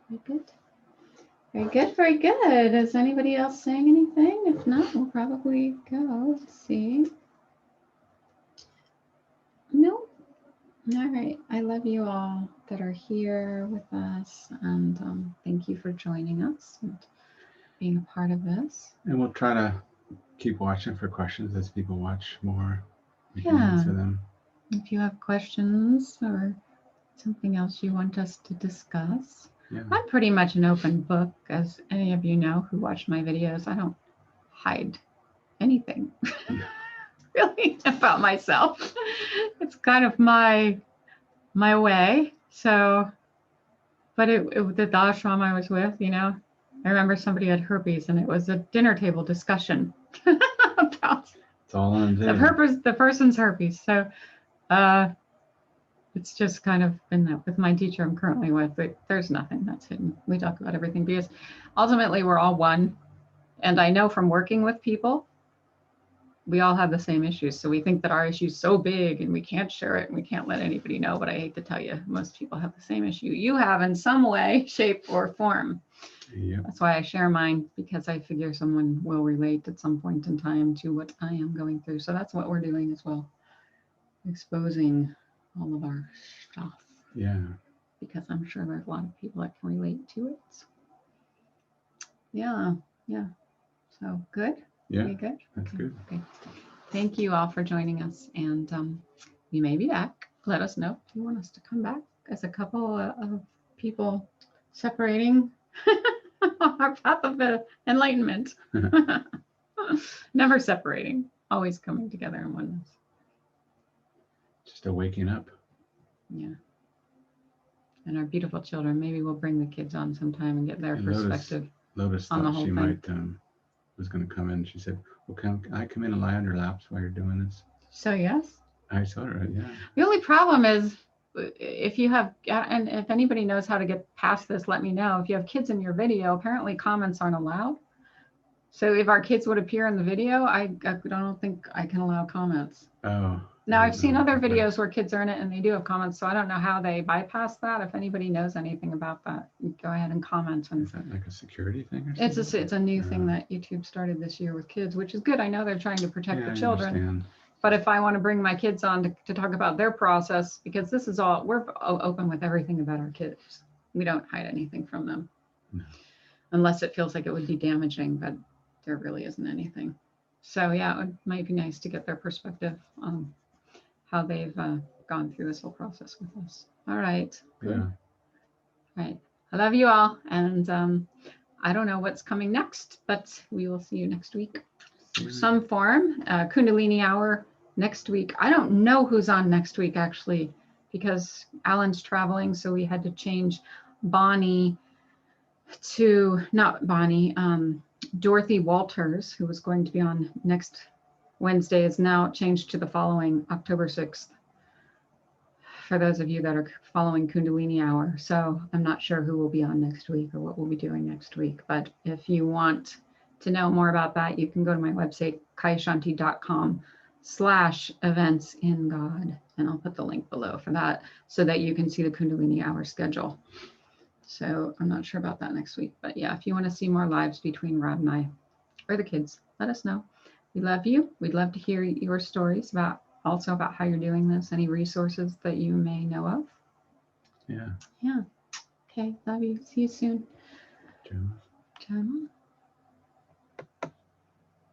Very good. Very good, very good. Is anybody else saying anything? If not, we'll probably go. Let's see. No. All right. I love you all that are here with us, and thank you for joining us and being a part of this. And we'll try to keep watching for questions as people watch more. We can Yeah. answer them. If you have questions or something else you want us to discuss, Yeah. I'm pretty much an open book, as any of you know who watch my videos. I don't hide anything really about myself. It's kind of my way. So, but the ashram I was with, I remember somebody had herpes, and it was a dinner table discussion about It's all on the person's herpes. So, it's just kind of been that with my teacher I'm currently with. There's nothing that's hidden. We talk about everything because ultimately we're all one. And I know from working with people, we all have the same issues. So we think that our issue is so big and we can't share it and we can't let anybody know. But I hate to tell you, most people have the same issue you have in some way, shape, or form. Yep. That's why I share mine, because I figure someone will relate at some point in time to what I am going through. So that's what we're doing as well, exposing all of our stuff. Yeah. Because I'm sure there's a lot of people that can relate to it. Yeah. So good. Yeah. Okay, good. That's good. Okay. Thank you all for joining us, and we may be back. Let us know if you want us to come back as a couple of people separating our path of enlightenment. Never separating, always coming together in oneness. Just a waking up. Yeah. And our beautiful children. Maybe we'll bring the kids on sometime and get their perspective. Lotus on the thought whole she thing. might was going to come in. She said, "Well, can I come in and lie on your laps while you're doing this?" So yes. I told her, yeah. The only problem is if you have, and if anybody knows how to get past this, let me know. If you have kids in your video, apparently comments aren't allowed. So if our kids would appear in the video, I don't think I can allow comments. Oh. Now I've seen other videos where kids are in it and they do have comments, so I don't know how they bypass that. If anybody knows anything about that, go ahead and comment. Is that like a security thing or something? It's a new thing that YouTube started this year with kids, which is good. I know they're trying to protect the children. I understand. But if I want to bring my kids on to talk about their process, because this is all, we're open with everything about our kids. We don't hide anything from them. No. Unless it feels like it would be damaging, but there really isn't anything. So yeah, it might be nice to get their perspective on how they've gone through this whole process with us. All right. Yeah. All right. I love you all. And I don't know what's coming next, but we will see you next week. Some form, Kundalini hour next week. I don't know who's on next week, actually, because Alan's traveling. So we had to change Bonnie to, not Bonnie, Dorothy Walters, who was going to be on next Wednesday, is now changed to the following October 6th. For those of you that are following Kundalini hour. So I'm not sure who will be on next week or what we'll be doing next week. But if you want to know more about that, you can go to my website, kaishanti.com/events in God. And I'll put the link below for that so that you can see the Kundalini hour schedule. So I'm not sure about that next week. But yeah, if you want to see more lives between Rod and I or the kids, let us know. We love you. We'd love to hear your stories about how you're doing this, any resources that you may know of. Yeah. Yeah. Okay. Love you. See you soon. Jim. Jim.